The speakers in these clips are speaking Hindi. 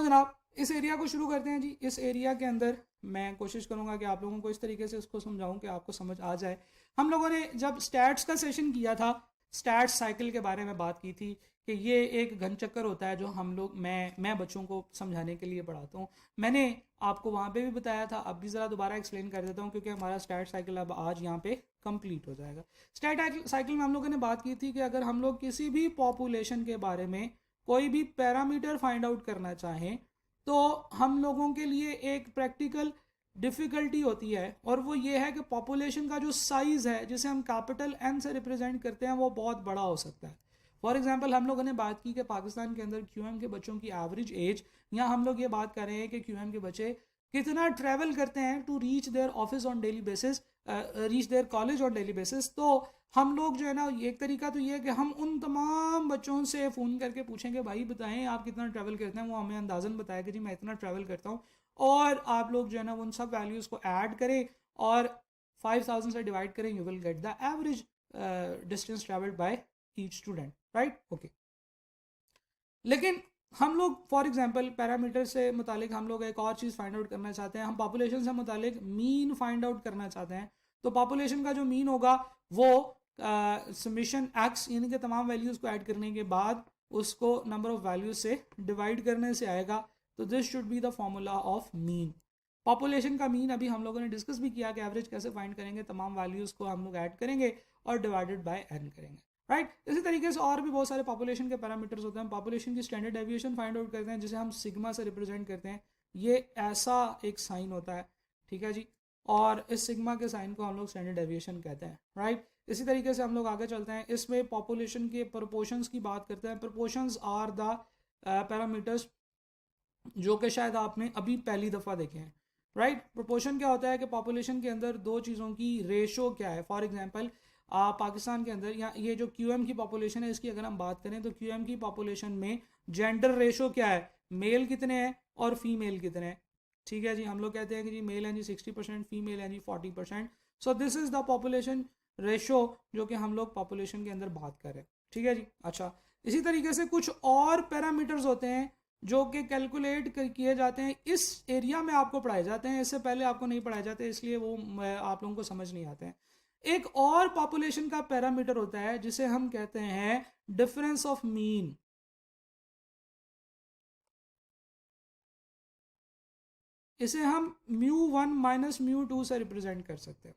जनाब इस एरिया को शुरू करते हैं जी। इस एरिया के अंदर मैं कोशिश करूंगा कि आप लोगों को इस तरीके से इसको समझाऊं कि आपको समझ आ जाए। हम लोगों ने जब स्टैट्स का सेशन किया था, स्टैट्स साइकिल के बारे में बात की थी कि ये एक घन चक्कर होता है जो हम लोग मैं बच्चों को समझाने के लिए पढ़ाता हूँ। मैंने आपको वहाँ पे भी बताया था, अब भी ज़रा दोबारा एक्सप्लेन कर देता हूँ क्योंकि हमारा स्टैट साइकिल अब आज यहाँ पे कंप्लीट हो जाएगा। स्टैट साइकिल में हम लोगों ने बात की थी कि अगर हम लोग किसी भी पॉपुलेशन के बारे में कोई भी पैरामीटर फाइंड आउट करना चाहें तो हम लोगों के लिए एक प्रैक्टिकल डिफ़िकल्टी होती है, और वो ये है कि पॉपुलेशन का जो साइज़ है जिसे हम कैपिटल एन से रिप्रेजेंट करते हैं वो बहुत बड़ा हो सकता है। फॉर एग्जांपल हम लोगों ने बात की कि पाकिस्तान के अंदर क्यूएम के बच्चों की एवरेज एज, या हम लोग ये बात कर रहे हैं कि क्यूएम के बच्चे कितना ट्रैवल करते हैं to reach their office on daily basis, reach their college on daily basis. तो हम लोग जो है ना, एक तरीका तो ये है कि हम उन तमाम बच्चों से फ़ोन करके पूछेंगे भाई बताएं आप कितना ट्रैवल करते हैं, वो हमें अंदाज़न बताया कि जी मैं इतना ट्रैवल करता हूँ, और आप लोग जो है ना उन सब वैल्यूज़ को ऐड करें और 5000 से डिवाइड करें, you will get the average distance travelled by each student, right? Okay. लेकिन हम लोग फॉर एग्जांपल पैरामीटर से मुतालिक हम लोग एक और चीज़ फाइंड आउट करना चाहते हैं, हम पॉपुलेशन से मुतालिक मीन फाइंड आउट करना चाहते हैं। तो पॉपुलेशन का जो मीन होगा वो समेशन एक्स यानी कि तमाम वैल्यूज़ को ऐड करने के बाद उसको नंबर ऑफ वैल्यूज से डिवाइड करने से आएगा। तो this should be the formula of mean. Population का मीन अभी हम लोगों ने डिस्कस भी किया कि एवरेज कैसे फाइंड करेंगे, तमाम वैल्यूज़ को हम लोग ऐड करेंगे और डिवाइडेड बाय एन करेंगे, राइट? इसी तरीके से और भी बहुत सारे पॉपुलेशन के पैरामीटर्स होते हैं। पॉपुलेशन की स्टैंडर्ड डेविएशन फाइंड आउट करते हैं जिसे हम सिग्मा से रिप्रेजेंट करते हैं। ये ऐसा एक साइन होता है, ठीक है जी, और इस सिग्मा के साइन को हम लोग स्टैंडर्ड डेविएशन कहते हैं, राइट? इसी तरीके से हम लोग आगे चलते हैं, इसमें पॉपुलेशन के प्रोपोर्शंस की बात करते हैं। प्रोपोर्शंस आर द पैरामीटर्स जो कि शायद आपने अभी पहली दफ़ा देखे हैं, राइट? प्रोपोर्शन क्या होता है कि पॉपुलेशन के अंदर दो चीज़ों की रेशो क्या है। फॉर एग्जांपल पाकिस्तान के अंदर या ये जो क्यूएम की पॉपुलेशन है इसकी अगर हम बात करें तो क्यूएम की पॉपुलेशन में जेंडर रेशो क्या है, मेल कितने हैं और फीमेल कितने हैं, ठीक है जी? हम लोग कहते हैं कि जी मेल हैं जी 60%, फीमेल हैं जी 40%। सो this is the population ratio जो कि हम लोग पॉपुलेशन के अंदर बात कर रहे हैं, ठीक है जी? अच्छा, इसी तरीके से कुछ और पैरामीटर्स होते हैं जो कि कैलकुलेट किए जाते हैं, इस एरिया में आपको पढ़ाए जाते हैं, इससे पहले आपको नहीं पढ़ाए जाते, इसलिए वो आप लोगों को समझ नहीं आते हैं। एक और पॉपुलेशन का पैरामीटर होता है जिसे हम कहते हैं डिफरेंस ऑफ मीन। इसे हम μ1 माइनस μ2 से रिप्रेजेंट कर सकते हैं।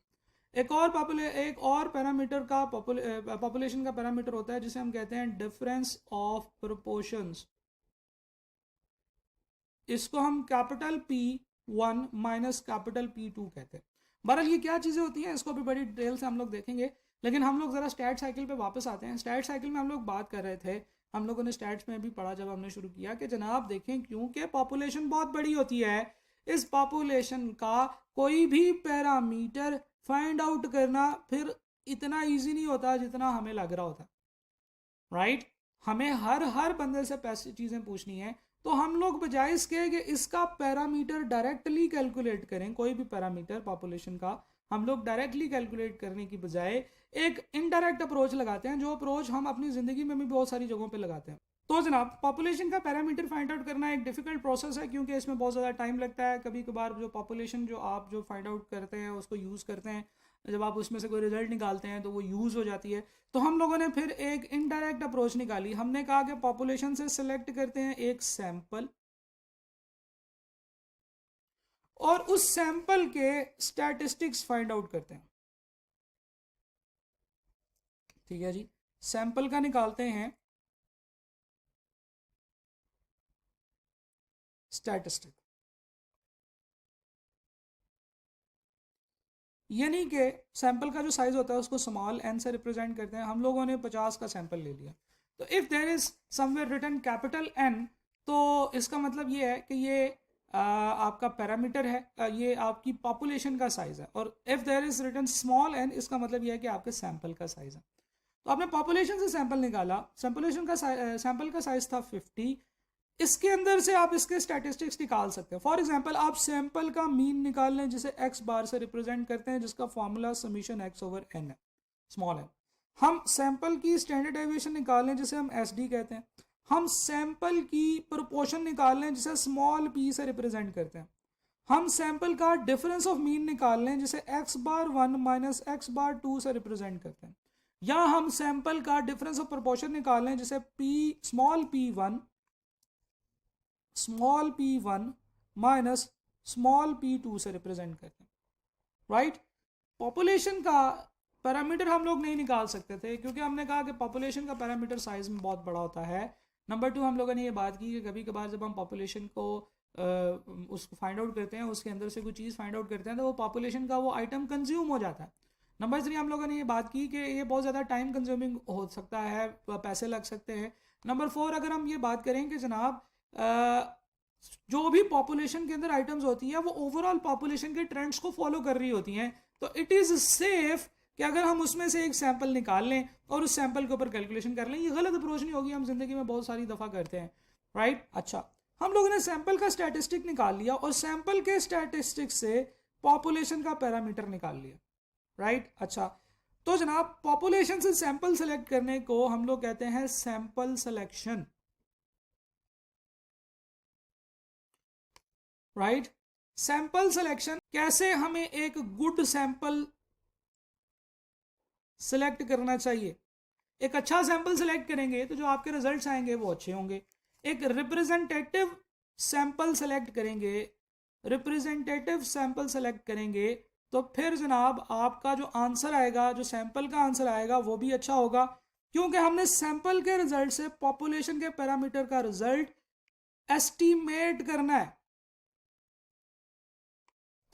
एक और पैरामीटर का पॉपुलेशन का पैरामीटर होता है जिसे हम कहते हैं डिफरेंस ऑफ प्रोपोर्शंस। इसको हम capital P1 minus capital P2 कहते हैं। बहरहाल ये क्या चीज़ें होती हैं इसको भी बड़ी डिटेल से हम लोग देखेंगे, लेकिन हम लोग ज़रा स्टैट साइकिल पे वापस आते हैं। स्टैट साइकिल में हम लोग बात कर रहे थे, हम लोगों ने स्टैट्स में भी पढ़ा जब हमने शुरू किया कि जनाब देखें क्योंकि पॉपुलेशन बहुत बड़ी होती है, इस पॉपुलेशन का कोई भी पैरामीटर फाइंड आउट करना फिर इतना ईजी नहीं होता जितना हमें लग रहा होता, राइट? हमें हर बंदे से पैसे चीज़ें पूछनी है, तो हम लोग बजाय इसके कि इसका पैरामीटर डायरेक्टली कैलकुलेट करें, कोई भी पैरामीटर पॉपुलेशन का हम लोग डायरेक्टली कैलकुलेट करने की बजाय एक इनडायरेक्ट अप्रोच लगाते हैं, जो अप्रोच हम अपनी ज़िंदगी में भी बहुत सारी जगहों पे लगाते हैं। तो जनाब पॉपुलेशन का पैरामीटर फाइंड आउट करना एक डिफ़िकल्ट प्रोसेस है क्योंकि इसमें बहुत ज़्यादा टाइम लगता है। कभी कभार जो पॉपुलेशन जो आप जो फाइंड आउट करते हैं उसको यूज़ करते हैं, जब आप उसमें से कोई रिजल्ट निकालते हैं तो वो यूज़ हो जाती है। तो हम लोगों ने फिर एक इनडायरेक्ट अप्रोच निकाली। हमने कहा कि पॉपुलेशन से सिलेक्ट करते हैं एक सैंपल और उस सैंपल के स्टैटिस्टिक्स फाइंड आउट करते हैं, ठीक है जी? सैंपल का निकालते हैं स्टैटिस्टिक, यानी कि सैंपल का जो साइज होता है उसको स्मॉल एन से रिप्रेजेंट करते हैं। हम लोगों ने 50 का सैंपल ले लिया, तो if there is somewhere written capital N तो इसका मतलब ये है कि ये आपका पैरामीटर है, ये आपकी पॉपुलेशन का साइज है। और if there is written small N इसका मतलब ये है कि आपके सैंपल का साइज है। तो आपने पॉपुलेशन से सैंपल निकाला, सैंपल का साइज था 50, इसके अंदर से आप इसके स्टैटिस्टिक्स निकाल सकते हैं। फॉर एग्जांपल आप सैंपल का मीन निकाल लें जिसे एक्स बार से रिप्रेजेंट करते हैं, जिसका formula summation X over N है, स्मॉल एन। हम सैंपल की स्टैंडर्ड डेविएशन निकाल लें जिसे हम एस डी कहते हैं। हम सैंपल की प्रोपोर्शन निकाल लें जिसे स्मॉल p से रिप्रेजेंट करते हैं, हम सैंपल का डिफरेंस ऑफ मीन निकाल लें जिसे x बार 1 माइनस x बार 2 से रिप्रेजेंट करते हैं, या हम सैंपल का डिफरेंस ऑफ प्रोपोर्शन निकाल लें जिसे small p1 minus small p2 से रिप्रेजेंट करते हैं, राइट। पॉपुलेशन का पैरामीटर हम लोग नहीं निकाल सकते थे क्योंकि हमने कहा कि पॉपुलेशन का पैरामीटर साइज में बहुत बड़ा होता है। नंबर 2, हम लोगों ने ये बात की कि कभी कभार जब हम पॉपुलेशन को उसको फाइंड आउट करते हैं, उसके अंदर से कोई चीज़ फाइंड आउट करते हैं तो वो पॉपुलेशन का वो आइटम कंज्यूम हो जाता है। नंबर 3, हम लोगों ने ये बात की कि ये बहुत ज़्यादा टाइम कंज्यूमिंग हो सकता है, पैसे लग सकते हैं। नंबर 4, अगर हम ये बात करें कि जनाब जो भी पॉपुलेशन के अंदर आइटम्स होती है वो ओवरऑल पॉपुलेशन के ट्रेंड्स को फॉलो कर रही होती हैं, तो इट इज़ सेफ कि अगर हम उसमें से एक सैंपल निकाल लें और उस सैंपल के ऊपर कैलकुलेशन कर लें। ये गलत अप्रोच नहीं होगी, हम जिंदगी में बहुत सारी दफ़ा करते हैं, राइट। अच्छा, हम लोगों ने सैंपल का स्टैटिस्टिक निकाल लिया और सैंपल के स्टैटिस्टिक से पॉपुलेशन का पैरामीटर निकाल लिया, राइट। अच्छा, तो जनाब पॉपुलेशन से सैंपल सेलेक्ट करने को हम लोग कहते हैं sample selection, right. Sample selection, कैसे हमें एक गुड सैंपल सिलेक्ट करना चाहिए। एक अच्छा सैंपल सिलेक्ट करेंगे तो जो आपके रिजल्ट्स आएंगे वो अच्छे होंगे। एक रिप्रेजेंटेटिव सैंपल सेलेक्ट करेंगे, रिप्रेजेंटेटिव सैंपल सेलेक्ट करेंगे तो फिर जनाब आपका जो आंसर आएगा, जो सैंपल का आंसर आएगा वो भी अच्छा होगा, क्योंकि हमने सैंपल के रिजल्ट से पॉपुलेशन के पैरामीटर का रिजल्ट एस्टीमेट करना है।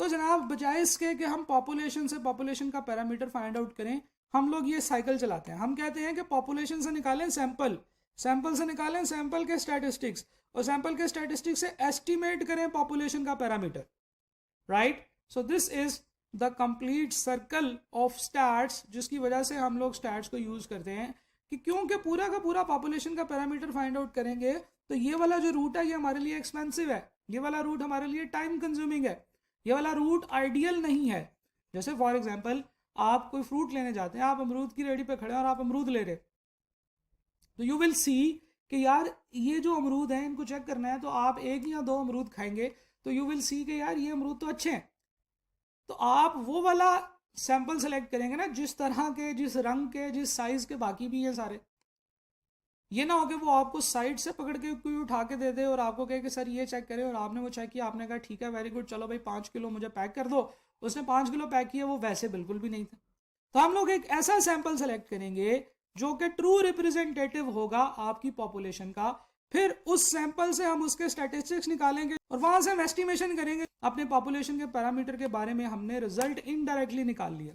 तो जनाब बजाय इसके कि हम पॉपुलेशन से पॉपुलेशन का पैरामीटर फाइंड आउट करें, हम लोग ये साइकिल चलाते हैं। हम कहते हैं कि पॉपुलेशन से निकालें सैंपल, सैंपल से निकालें सैंपल के स्टैटिस्टिक्स, और सैंपल के स्टैटिस्टिक्स से एस्टीमेट करें पॉपुलेशन का parameter, right. So this is the complete circle of stats, जिसकी वजह से हम लोग स्टैट्स को यूज करते हैं कि क्योंकि पूरा का पूरा पॉपुलेशन का पैरामीटर फाइंड आउट करेंगे तो ये वाला जो रूट है ये हमारे लिए एक्सपेंसिव है, ये वाला रूट हमारे लिए टाइम कंज्यूमिंग है, ये वाला रूट आइडियल नहीं है। जैसे फॉर एग्जांपल आप कोई फ्रूट लेने जाते हैं, आप अमरूद की रेडी पे खड़े हैं और आप अमरूद ले रहे, तो यू विल सी कि यार ये जो अमरूद है इनको चेक करना है, तो आप 1 या 2 अमरूद खाएंगे तो यू विल सी कि यार ये अमरूद तो अच्छे हैं, तो आप वो वाला सैंपल सेलेक्ट करेंगे ना जिस तरह के, जिस रंग के, जिस साइज के बाकी भी हैं सारे। ये ना हो कि वो आपको साइड से पकड़ के कोई उठा के दे दे और आपको कहे कि सर ये चेक करें, और आपने वो चेक किया, आपने कहा ठीक है वेरी गुड, चलो भाई 5 किलो मुझे पैक कर दो, उसने 5 किलो पैक किया, वो वैसे बिल्कुल भी नहीं था। तो हम लोग एक ऐसा सैंपल सेलेक्ट करेंगे जो कि ट्रू रिप्रेजेंटेटिव होगा आपकी पॉपुलेशन का, फिर उस सैंपल से हम उसके स्टैटिस्टिक्स निकालेंगे और वहां से हम एस्टिमेशन करेंगे अपने पॉपुलेशन के पैरामीटर के बारे में, हमने रिजल्ट इनडायरेक्टली निकाल लिया।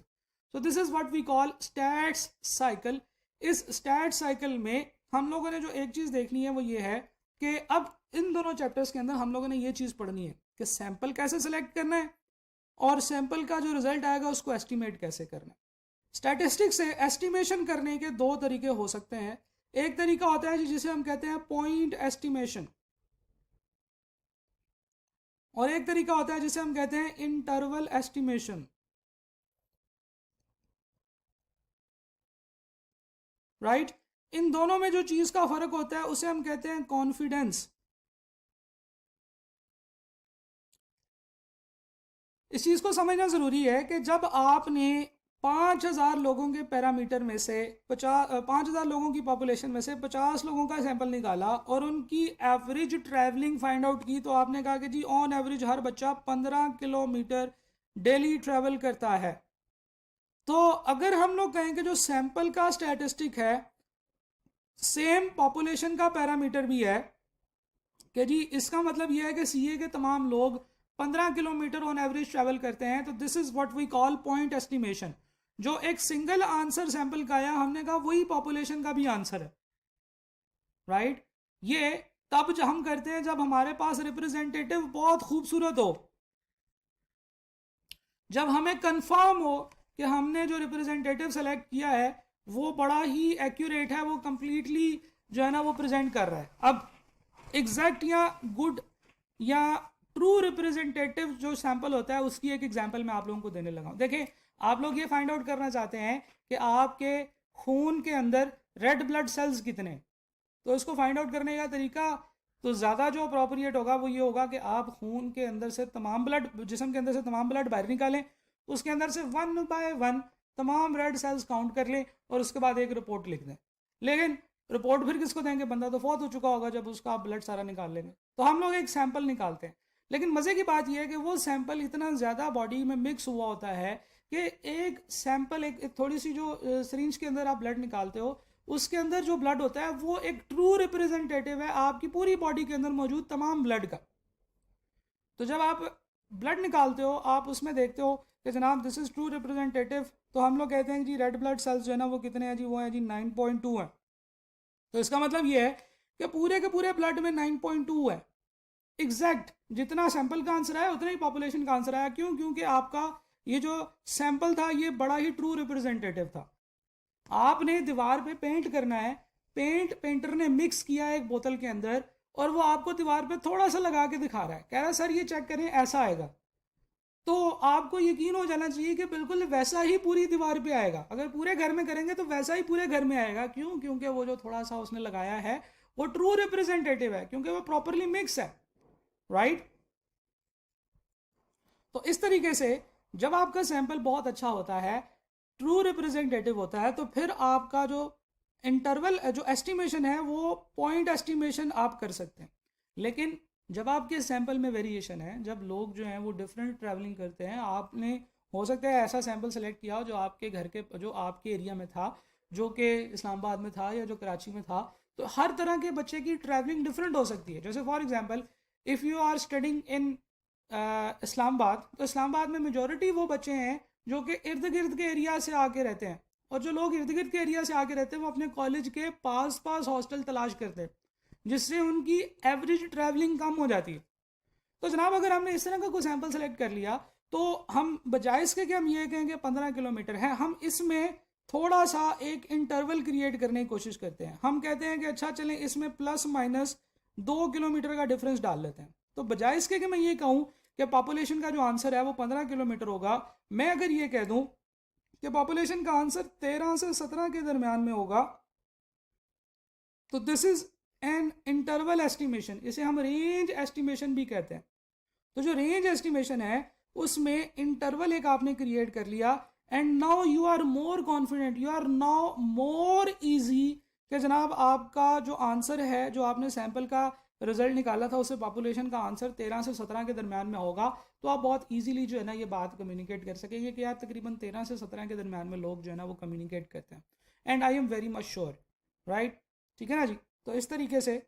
So this is what we call stats cycle. इस स्टैट साइकिल में हम लोगों ने जो एक चीज देखनी है वो ये है कि अब इन दोनों चैप्टर्स के अंदर हम लोगों ने ये चीज पढ़नी है कि सैंपल कैसे सिलेक्ट करना है और सैंपल का जो रिजल्ट आएगा उसको एस्टिमेट कैसे करना है। स्टैटिस्टिक्स से एस्टिमेशन करने के 2 तरीके हो सकते हैं। एक तरीका होता है जिसे हम कहते हैं पॉइंट एस्टिमेशन, और एक तरीका होता है जिसे हम कहते हैं इंटरवल एस्टिमेशन, राइट। इन दोनों में जो चीज का फर्क होता है उसे हम कहते हैं कॉन्फिडेंस। इस चीज को समझना जरूरी है कि जब आपने 5000 लोगों के पैरामीटर में से 5000 लोगों की पॉपुलेशन में से 50 लोगों का सैंपल निकाला और उनकी एवरेज ट्रैवलिंग फाइंड आउट की, तो आपने कहा कि जी ऑन एवरेज हर बच्चा 15 किलोमीटर डेली ट्रैवल करता है। तो अगर हम लोग कहें कि जो सैंपल का स्टैटिस्टिक है सेम पॉपुलेशन का पैरामीटर भी है कि जी इसका मतलब यह है कि सीए के तमाम लोग 15 किलोमीटर ऑन एवरेज ट्रैवल करते हैं, तो this is what we call point estimation. जो एक सिंगल आंसर सैंपल का आया, हमने कहा वही पॉपुलेशन का भी आंसर है, राइट। ये तब जब हम करते हैं जब हमारे पास रिप्रेजेंटेटिव बहुत खूबसूरत हो, जब हमें कंफर्म हो कि हमने जो रिप्रेजेंटेटिव सेलेक्ट किया है वो बड़ा ही एक्यूरेट है, वो कंप्लीटली जो है ना वो प्रेजेंट कर रहा है। अब एग्जैक्ट या गुड या ट्रू रिप्रेजेंटेटिव जो सैंपल होता है उसकी एक एग्जांपल मैं आप लोगों को देने लगा हूं। देखें, आप लोग ये फाइंड आउट करना चाहते हैं कि आपके खून के अंदर रेड ब्लड सेल्स कितने, तो इसको फाइंड आउट करने का तरीका तो ज़्यादा जो अप्रोप्रिएट होगा वो ये होगा कि आप खून के अंदर से तमाम ब्लड, जिस्म के अंदर से तमाम ब्लड बाहर निकालें, उसके अंदर से 1 बाय 1 तमाम रेड सेल्स काउंट कर लें और उसके बाद एक रिपोर्ट लिख दें। लेकिन रिपोर्ट फिर किसको देंगे? बंदा तो फौत हो चुका होगा जब उसका आप ब्लड सारा निकाल लेंगे। तो हम लोग एक सैंपल निकालते हैं, लेकिन मज़े की बात यह है कि वो सैंपल इतना ज़्यादा बॉडी में मिक्स हुआ होता है कि एक सैंपल, एक थोड़ी सी जो सिरिंज के अंदर आप ब्लड निकालते हो, उसके अंदर जो ब्लड होता है वो एक ट्रू रिप्रेजेंटेटिव है आपकी पूरी बॉडी के अंदर मौजूद तमाम ब्लड का। तो जब आप ब्लड निकालते हो आप उसमें देखते हो कि जनाब दिस इज़ ट्रू रिप्रेजेंटेटिव, तो हम लोग कहते हैं जी रेड ब्लड सेल्स जो है ना वो कितने हैं जी? वो हैं जी 9.2 है। तो इसका मतलब ये है कि पूरे के पूरे ब्लड में 9.2 है। एग्जैक्ट जितना सैंपल का आंसर आया उतना ही पॉपुलेशन का आंसर आया। क्यों? क्योंकि आपका ये जो सैंपल था ये बड़ा ही ट्रू रिप्रेजेंटेटिव था। आपने दीवार पे पेंट करना है, पेंटर ने मिक्स किया है एक बोतल के अंदर और वो आपको दीवार पे थोड़ा सा लगा के दिखा रहा है, कह रहा है सर ये चेक करें ऐसा आएगा। तो आपको यकीन हो जाना चाहिए कि बिल्कुल वैसा ही पूरी दीवार पे आएगा। अगर पूरे घर में करेंगे तो वैसा ही पूरे घर में आएगा। क्यों? क्योंकि वो जो थोड़ा सा उसने लगाया है वो ट्रू रिप्रेजेंटेटिव है, क्योंकि वो प्रॉपरली मिक्स है, राइट? तो इस तरीके से जब आपका सैंपल बहुत अच्छा होता है, ट्रू रिप्रेजेंटेटिव होता है, तो फिर आपका जो इंटरवल जो एस्टिमेशन है वो पॉइंट एस्टिमेशन आप कर सकते हैं। लेकिन जब आपके सैंपल में वेरिएशन है, जब लोग जो हैं वो डिफरेंट ट्रैवलिंग करते हैं, आपने हो सकता है ऐसा सैंपल सेलेक्ट किया हो जो आपके घर के, जो आपके एरिया में था, जो कि इस्लामाबाद में था या जो कराची में था, तो हर तरह के बच्चे की ट्रैवलिंग डिफरेंट हो सकती है। जैसे for example if you are studying in Islamabad, तो इस्लामाबाद में मेजॉरिटी वो बच्चे हैं जो कि इर्द गिर्द के एरिया से आके रहते हैं, और जो लोग इर्द गिर्द के एरिया से आके रहते हैं वो अपने कॉलेज के पास हॉस्टल तलाश करते हैं, जिससे उनकी एवरेज ट्रैवलिंग कम हो जाती है। तो जनाब अगर हमने इस तरह का कोई सैंपल सेलेक्ट कर लिया तो हम बजाय इसके कि हम ये कहेंगे 15 किलोमीटर है, हम इसमें थोड़ा सा एक इंटरवल क्रिएट करने की कोशिश करते हैं। हम कहते हैं कि अच्छा चलें इसमें प्लस माइनस 2 किलोमीटर का डिफरेंस डाल लेते हैं। तो बजाय इसके कि मैं ये कहूँ कि पॉपुलेशन का जो आंसर है वो 15 किलोमीटर होगा, मैं अगर ये कह दूँ कि पॉपुलेशन का आंसर 13 से 17 के दरमियान में होगा, तो this is an interval estimation. इसे हम रेंज एस्टिमेशन भी कहते हैं। तो जो रेंज एस्टिमेशन है उसमें इंटरवल एक आपने क्रिएट कर लिया, and now you are more confident, you are now more easy कि जनाब आपका जो आंसर है, जो आपने सैंपल का रिजल्ट निकाला था उससे पॉपुलेशन का आंसर 13 से 17 के दरमियान में होगा, तो आप बहुत इजीली जो है ना ये बात कम्युनिकेट कर सकेंगे कि यार तकरीबन 13 से 17 के दरमियान में लोग जो है ना वो कम्युनिकेट करते हैं। And I am very much sure, right? ठीक है ना जी? तो इस तरीके से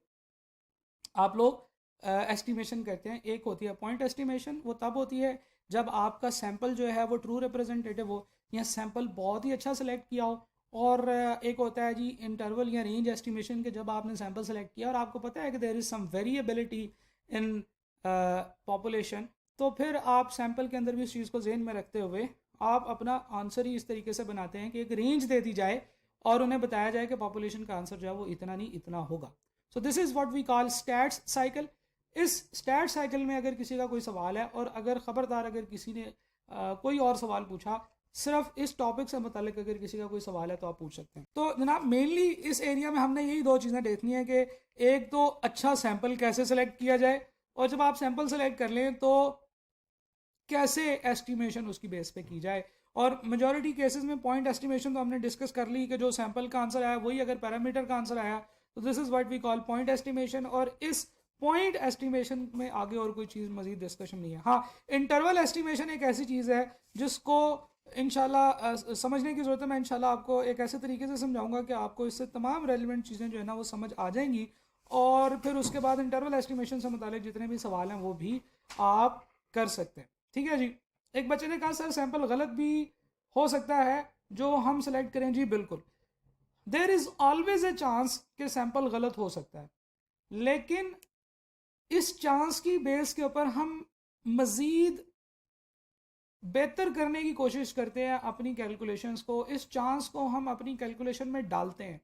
आप लोग एस्टिमेशन करते हैं। एक होती है पॉइंट एस्टिमेशन, वो तब होती है जब आपका सैंपल जो है वो ट्रू रिप्रेजेंटेटिव हो या सैंपल बहुत ही अच्छा सेलेक्ट किया हो। और एक होता है जी इंटरवल या रेंज एस्टिमेशन के जब आपने सैंपल सेलेक्ट किया और आपको पता है कि there is some variability in population, तो फिर आप सैंपल के अंदर भी इस चीज़ को जहन में रखते हुए आप अपना आंसर ही इस तरीके से बनाते हैं कि एक रेंज दे दी जाए और उन्हें बताया जाए कि पॉपुलेशन का आंसर जो है वो इतना नहीं इतना होगा। So this is what we call stats cycle. इस स्टैट साइकिल में अगर किसी का कोई सवाल है, और अगर ख़बरदार अगर किसी ने कोई और सवाल पूछा सिर्फ इस टॉपिक से मुतालिक अगर किसी का कोई सवाल है तो आप पूछ सकते हैं। तो जनाब मेनली इस एरिया में हमने यही दो चीज़ें देखनी है कि एक तो अच्छा सैंपल कैसे सेलेक्ट किया जाए, और जब आप सैंपल सेलेक्ट कर लें तो कैसे एस्टिमेशन उसकी बेस पे की जाए। और मेजॉरिटी केसेस में पॉइंट एस्टिमेशन तो हमने डिस्कस कर ली कि जो सैंपल का आंसर आया वही अगर पैरामीटर का आंसर आया तो this is what we call point estimation. और इस पॉइंट एस्टिमेशन में आगे और कोई चीज़ मजीद डिस्कशन नहीं है। हाँ, इंटरवल एस्टिमेशन एक ऐसी चीज़ है जिसको इंशाल्लाह समझने की ज़रूरत है। मैं इंशाल्लाह आपको एक ऐसे तरीके से समझाऊंगा कि आपको इससे तमाम रेलिवेंट चीज़ें जो है ना वो समझ आ जाएंगी, और फिर उसके बाद इंटरवल एस्टिमेशन से मुतालिक जितने भी सवाल हैं वो भी आप कर सकते हैं। ठीक है जी? एक बच्चे ने कहा सर सैंपल गलत भी हो सकता है जो हम सेलेक्ट करें। जी बिल्कुल, there is always a chance कि सैंपल गलत हो सकता है, लेकिन इस चांस की बेस के ऊपर हम मज़ीद बेहतर करने की कोशिश करते हैं अपनी कैलकुलेशंस को। इस चांस को हम अपनी कैलकुलेशन में डालते हैं।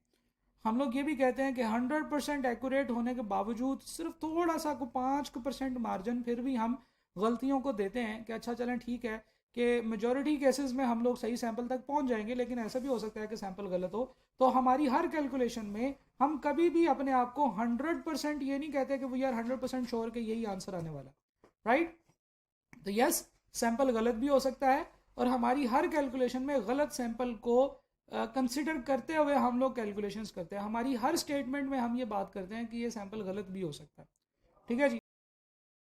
हम लोग ये भी कहते हैं कि 100% एक्यूरेट होने के बावजूद सिर्फ थोड़ा सा को 5% मार्जिन फिर भी हम गलतियों को देते हैं कि अच्छा चलें ठीक है कि मेजॉरिटी केसेस में हम लोग सही सैंपल तक पहुंच जाएंगे, लेकिन ऐसा भी हो सकता है कि सैंपल गलत हो। तो हमारी हर कैलकुलेशन में हम कभी भी अपने आप को 100% ये नहीं कहते कि वी आर 100% श्योर कि यही आंसर आने वाला, राइट? तो यस, सैंपल गलत भी हो सकता है, और हमारी हर कैलकुलेशन में गलत सैंपल को कंसिडर करते हुए हम लोग कैलकुलेशंस करते हैं। हमारी हर स्टेटमेंट में हम ये बात करते हैं कि ये सैंपल गलत भी हो सकता है। ठीक है जी।